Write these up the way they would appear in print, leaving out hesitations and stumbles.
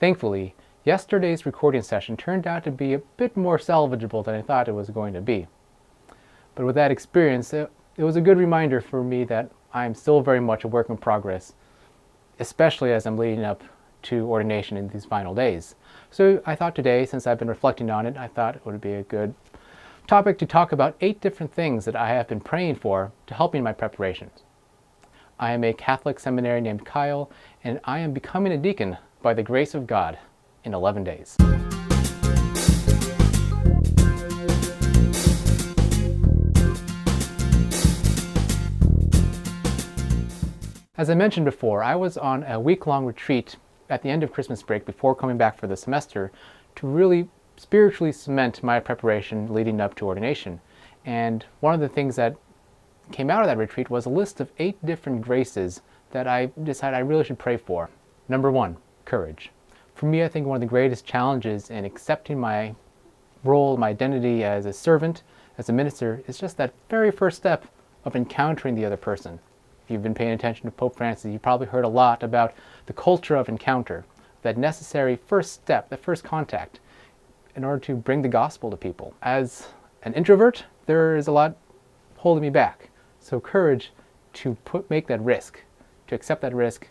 Thankfully, yesterday's recording session turned out to be a bit more salvageable than I thought it was going to be. But with that experience, it was a good reminder for me that I'm still very much a work in progress, especially as I'm leading up to ordination in these final days. So I thought today, since I've been reflecting on it, I thought it would be a good topic to talk about 8 different things that I have been praying for to help me in my preparations. I am a Catholic seminary named Kyle, and I am becoming a deacon by the grace of God in 11 days. As I mentioned before, I was on a week-long retreat at the end of Christmas break before coming back for the semester to really spiritually cement my preparation leading up to ordination. And one of the things that came out of that retreat was a list of 8 different graces that I decided I really should pray for. Number 1, courage. For me, I think one of the greatest challenges in accepting my role, my identity as a servant, as a minister, is just that very first step of encountering the other person. If you've been paying attention to Pope Francis, you probably heard a lot about the culture of encounter, that necessary first step, the first contact, in order to bring the gospel to people. As an introvert, there is a lot holding me back. So courage to make that risk, to accept that risk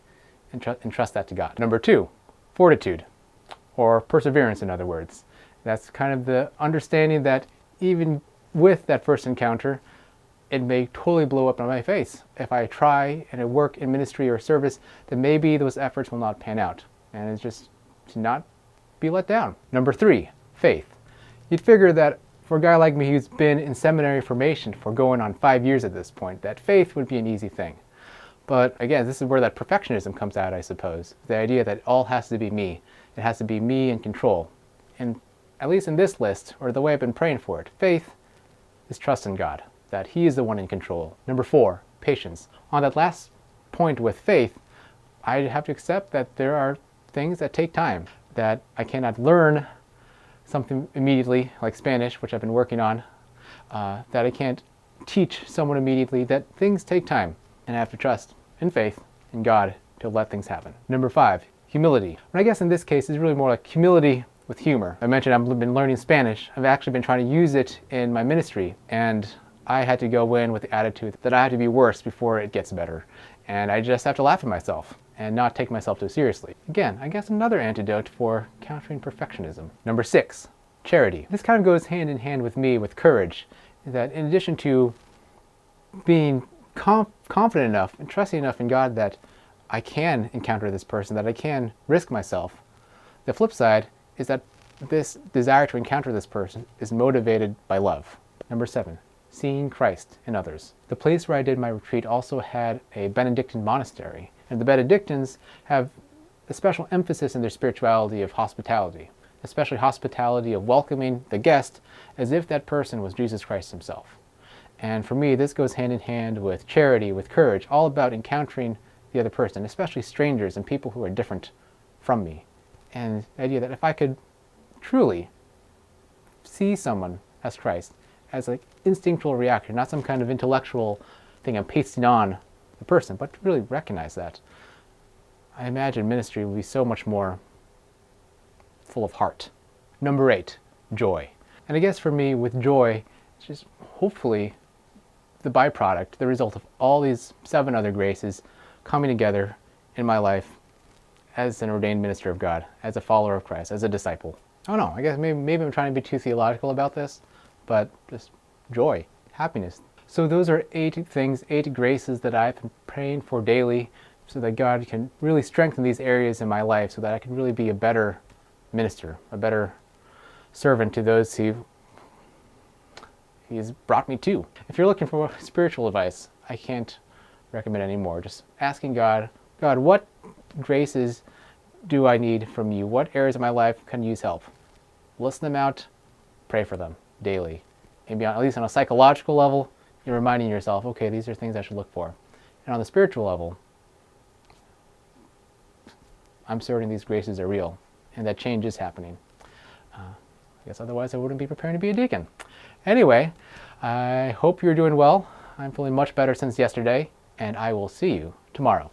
and trust that to God. Number 2, fortitude, or perseverance in other words. That's kind of the understanding that even with that first encounter, it may totally blow up in my face. If I try and I work in ministry or service, then maybe those efforts will not pan out. And it's just to not be let down. Number 3, faith. You'd figure that for a guy like me who's been in seminary formation for going on 5 years at this point, that faith would be an easy thing. But again, this is where that perfectionism comes out, I suppose. The idea that it all has to be me. It has to be me in control. And at least in this list, or the way I've been praying for it, faith is trust in God, that He is the one in control. Number 4, patience. On that last point with faith, I have to accept that there are things that take time, that I cannot learn something immediately, like Spanish, which I've been working on, that I can't teach someone immediately, that things take time, and I have to trust in faith in God to let things happen. Number 5, humility. And I guess in this case, it's really more like humility with humor. I mentioned I've been learning Spanish. I've actually been trying to use it in my ministry, and I had to go in with the attitude that I have to be worse before it gets better. And I just have to laugh at myself and not take myself too seriously. Again, I guess another antidote for countering perfectionism. Number 6, charity. This kind of goes hand in hand with me with courage, that in addition to being confident enough and trusting enough in God that I can encounter this person, that I can risk myself, the flip side is that this desire to encounter this person is motivated by love. Number 7, seeing Christ in others. The place where I did my retreat also had a Benedictine monastery, and the Benedictines have a special emphasis in their spirituality of hospitality, especially hospitality of welcoming the guest as if that person was Jesus Christ Himself. And for me, this goes hand in hand with charity, with courage, all about encountering the other person, especially strangers and people who are different from me. And the idea that if I could truly see someone as Christ, as an instinctual reaction, not some kind of intellectual thing I'm pasting on the person, but to really recognize that, I imagine ministry will be so much more full of heart. Number 8, joy. And I guess for me, with joy, it's just hopefully the byproduct, the result of all these 7 other graces coming together in my life as an ordained minister of God, as a follower of Christ, as a disciple. I don't know, I guess maybe I'm trying to be too theological about this, but just joy, happiness. So those are 8 things, 8 graces that I've been praying for daily so that God can really strengthen these areas in my life so that I can really be a better minister, a better servant to those who He's brought me to. If you're looking for spiritual advice, I can't recommend any more. Just asking God, what graces do I need from You? What areas of my life can use help? List them out, pray for them daily. Maybe at least on a psychological level, you're reminding yourself, okay, these are things I should look for. And on the spiritual level, I'm certain these graces are real and that change is happening. I guess otherwise I wouldn't be preparing to be a deacon. Anyway, I hope you're doing well. I'm feeling much better since yesterday, and I will see you tomorrow.